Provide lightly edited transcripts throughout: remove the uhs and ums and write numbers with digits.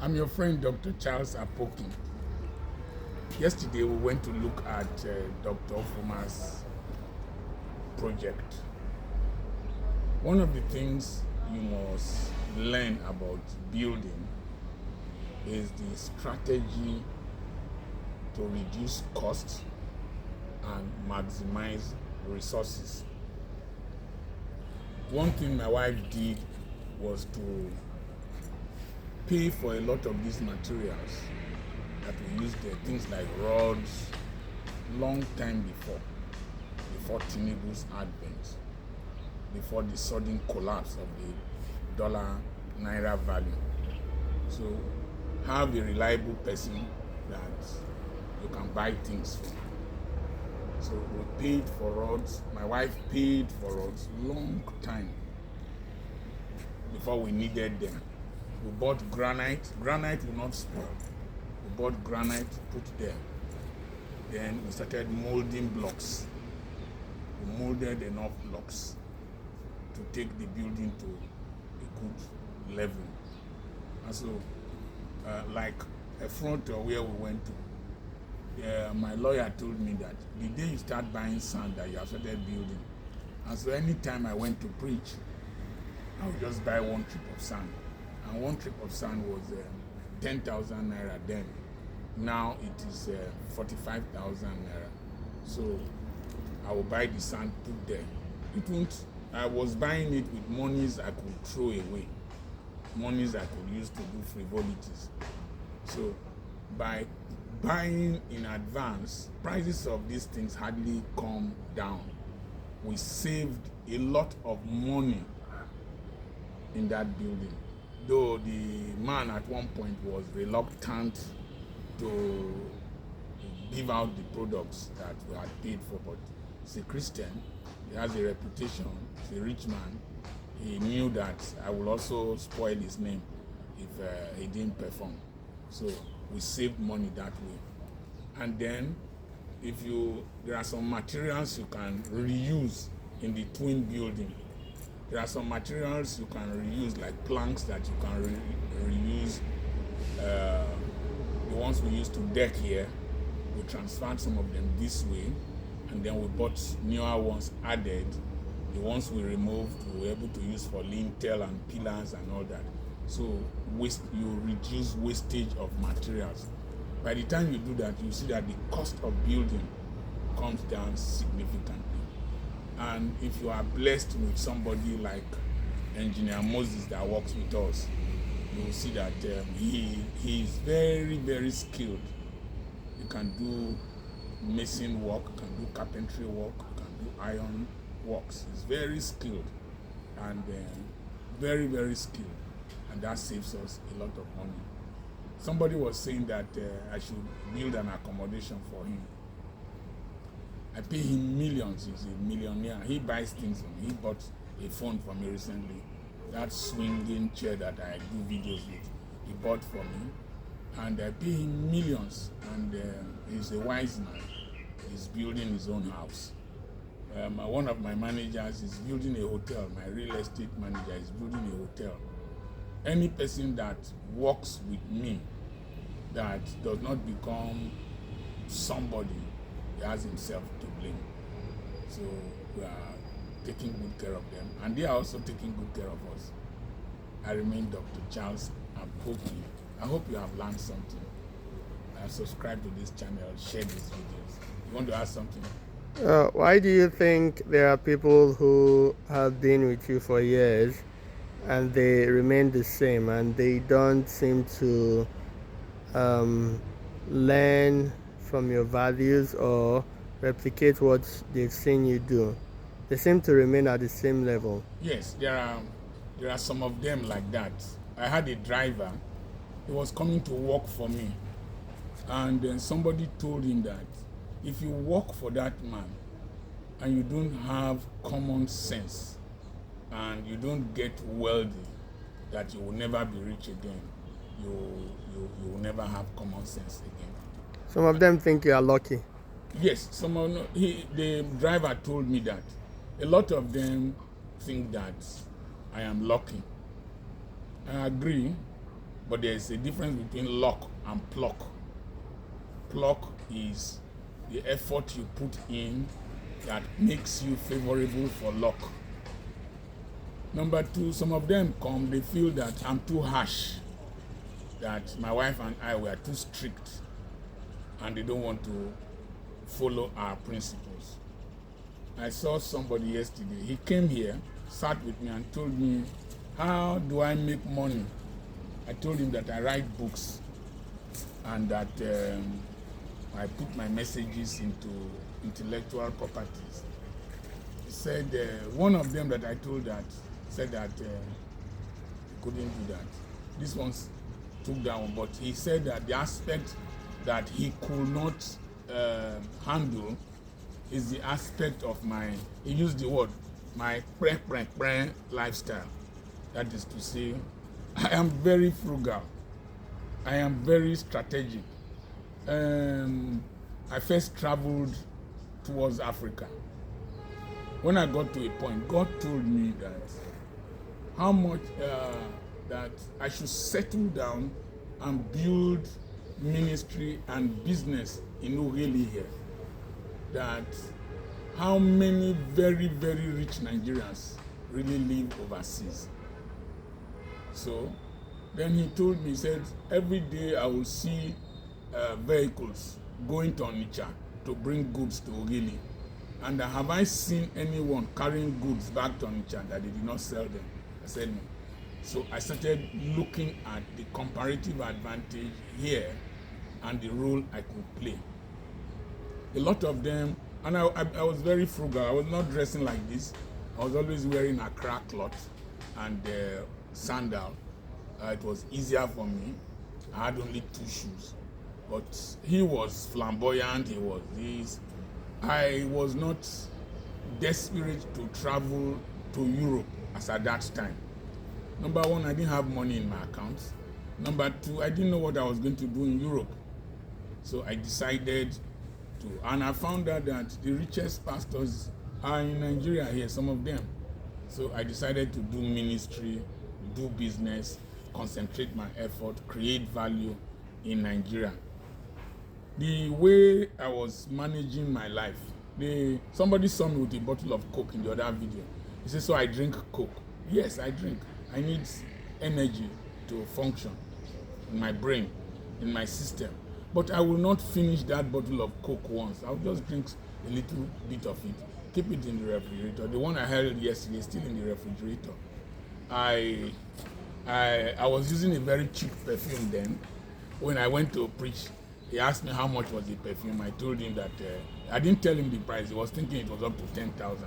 I'm your friend, Dr. Charles Apoki. Yesterday, we went to look at Dr. Fuma's project. One of the things you must learn about building is the strategy to reduce costs and maximize resources. One thing my wife did was to pay for a lot of these materials that we used there, things like rods, long time before Tinubu's advent, before the sudden collapse of the dollar naira value. So have a reliable person that you can buy things from. So we paid for rods. My wife paid for rods long time before we needed them. We bought granite. Granite will not spoil. We bought granite, put there. Then we started molding blocks. We molded enough blocks to take the building to a good level. And so, like a front where we went to, my lawyer told me that the day you start buying sand that you have started building, and so anytime I went to preach, I would just buy one trip of sand. And one trip of sand was 10,000 naira then. Now it is 45,000 naira. So I will buy the sand, put there. It won't. I was buying it with monies I could throw away, monies I could use to do frivolities. So by buying in advance, prices of these things hardly come down. We saved a lot of money in that building. Though the man at one point was reluctant to give out the products that we had paid for, but he's a Christian, he has a reputation, he's a rich man. He knew that I will also spoil his name if he didn't perform. So we saved money that way. And then there are some materials you can reuse in the twin building. There are some materials you can reuse, like planks that you can reuse. The ones we used to deck here, we transferred some of them this way, and then we bought newer ones added. The ones we removed, we were able to use for lintel and pillars and all that. So you reduce wastage of materials. By the time you do that, you see that the cost of building comes down significantly. And if you are blessed with somebody like Engineer Moses that works with us, you will see that he is very, very skilled. You can do mason work, you can do carpentry work, you can do iron works. He's very skilled and very, very skilled. And that saves us a lot of money. Somebody was saying that I should build an accommodation for him. I pay him millions. He's a millionaire. He buys things for me. He bought a phone for me recently. That swinging chair that I do videos with, he bought for me. And I pay him millions. And he's a wise man. He's building his own house. One of my managers is building a hotel. My real estate manager is building a hotel. Any person that works with me that does not become somebody, he has himself to blame. So we are taking good care of them, and they are also taking good care of us. I remain Dr. Charles Apoki. I hope you have learned something. Subscribe to this channel, share these videos. You want to ask something? Why do you think there are people who have been with you for years and they remain the same and they don't seem to learn from your values or replicate what they've seen you do? They seem to remain at the same level. Yes, there are some of them like that. I had a driver. He was coming to work for me, and then somebody told him that if you work for that man and you don't have common sense and you don't get wealthy, that you will never be rich again. You will never have common sense again. Some of them think you are lucky. Yes, the driver told me that. A lot of them think that I am lucky. I agree, But there's a difference between luck and pluck. Pluck is the effort you put in that makes you favorable for luck. Number two, some of them come, they feel that I'm too harsh, that my wife and I were too strict, and they don't want to follow our principles. I saw somebody yesterday. He came here, sat with me, and told me, how do I make money? I told him that I write books and that I put my messages into intellectual properties. He said, one of them that I told that said that he couldn't do that. This one took that one, but he said that the aspect that he could not handle is the aspect of he used the word, my lifestyle. That is to say, I am very frugal. I am very strategic. I first traveled towards Africa. When I got to a point, God told me that how much that I should settle down and build ministry and business in Frugality here. That how many very, very rich Nigerians really live overseas. So then he told me, he said, every day I will see vehicles going to Onitsha to bring goods to Frugality. And have I seen anyone carrying goods back to Onitsha that they did not sell them? I said no. So I started looking at the comparative advantage here and the role I could play. A lot of them, and I was very frugal. I was not dressing like this. I was always wearing a crack cloth and sandal. It was easier for me. I had only 2 shoes. But he was flamboyant, he was this. I was not desperate to travel to Europe as at that time. Number one, I didn't have money in my account. Number two, I didn't know what I was going to do in Europe. So I decided to, and I found out that the richest pastors are in Nigeria here, some of them. So I decided to do ministry, do business, concentrate my effort, create value in Nigeria. The way I was managing my life, somebody saw me with a bottle of Coke in the other video. He said, so I drink Coke. Yes, I drink. I need energy to function in my brain, in my system. But I will not finish that bottle of Coke once. I'll just drink a little bit of it, keep it in the refrigerator. The one I held yesterday is still in the refrigerator. I was using a very cheap perfume then. When I went to preach, he asked me how much was the perfume. I told him that I didn't tell him the price. He was thinking it was up to 10,000.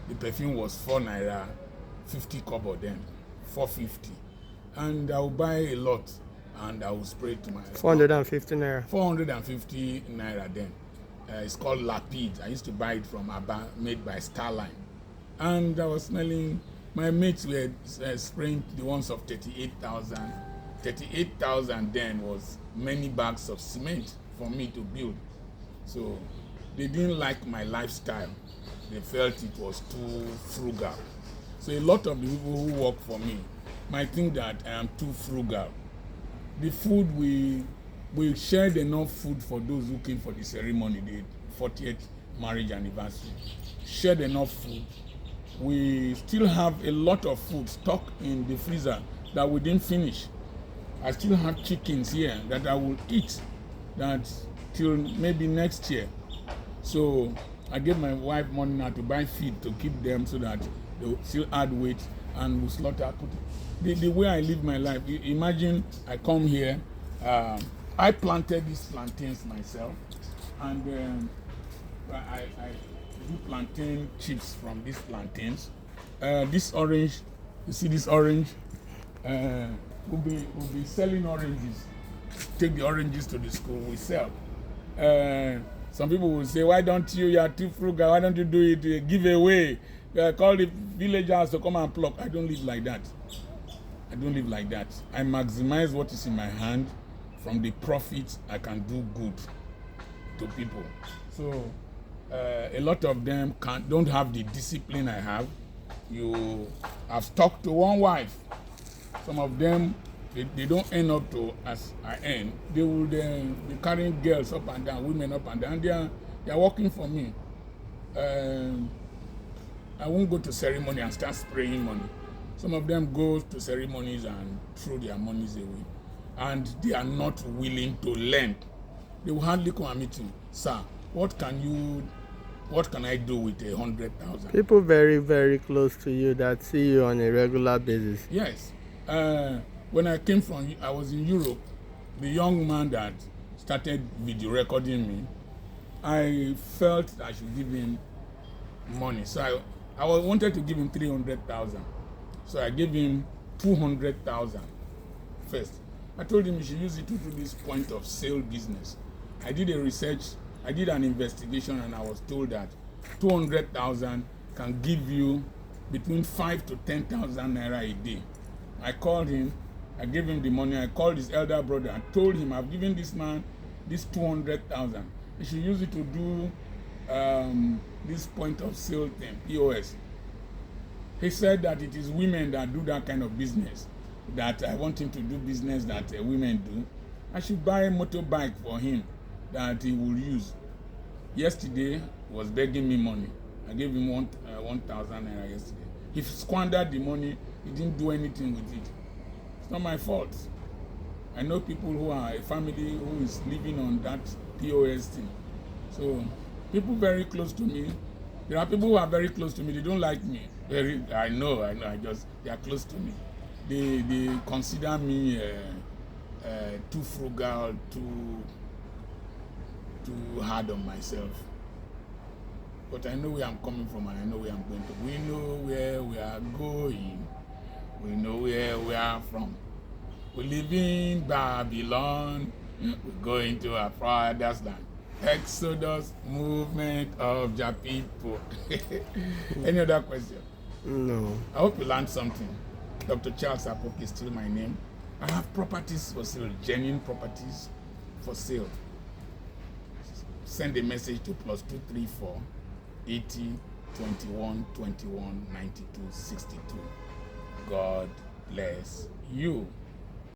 The perfume was 4 naira, 50 kobo then, 450. And I will buy a lot and I will spray it to my 450 naira. 450 naira then. It's called Lapid. I used to buy it from Abba, made by Starline. And I was smelling, my mates were spraying the ones of 38,000. 38,000 then was many bags of cement for me to build. So they didn't like my lifestyle. They felt it was too frugal. So a lot of the people who work for me might think that I am too frugal. The food, we shared enough food for those who came for the ceremony, the 40th marriage anniversary. Shared enough food. We still have a lot of food stocked in the freezer that we didn't finish. I still have chickens here that I will eat that till maybe next year. So I gave my wife money now to buy feed to keep them so that they'll still add weight and will slaughter. The way I live my life, imagine I come here, I planted these plantains myself, and I do plantain chips from these plantains. This orange, you see this orange? We'll be selling oranges. Take the oranges to the school, we sell. Some people will say, why don't you are too frugal, why don't you do it, give away, call the villagers to come and pluck. I don't live like that. I don't live like that. I maximize what is in my hand. From the profit, I can do good to people. So a lot of them don't have the discipline I have. You have talked to one wife. Some of them they don't earn up to as I earn. They will be carrying girls up and down, women up and down. And they are working for me. I won't go to ceremony and start spraying money. Some of them go to ceremonies and throw their monies away. And they are not willing to lend. They will hardly come and meet you. Sir, what can I do with 100,000? People very, very close to you that see you on a regular basis. Yes. When I was in Europe, the young man that started video recording me, I felt I should give him money. So I wanted to give him 300,000. So I gave him 200,000 first. I told him he should use it to do this point of sale business. I did an investigation, and I was told that 200,000 can give you between 5 to 10,000 naira a day. I called him, I gave him the money. I called his elder brother and told him, I've given this man this 200,000. He should use it to do this point of sale thing, POS. He said that it is women that do that kind of business, that I want him to do business that women do. I should buy a motorbike for him that he will use. Yesterday, he was begging me money. I gave him 1,000 naira yesterday. He squandered the money. He didn't do anything with it. It's not my fault. I know people who are a family who is living on that POS thing. So, people very close to me. There are people who are very close to me. They don't like me. I know. They are close to me. They consider me too frugal, too hard on myself. But I know where I'm coming from, and I know where I'm going to. We know where we are going. We know where we are from. We live in Babylon. We're going to our father's land. Exodus, movement of the people. Any other question? No. I hope you learned something. Dr. Charles Apoki is still my name. I have properties for sale, genuine properties for sale. Send a message to +234 80 21 21 92 62. God bless you.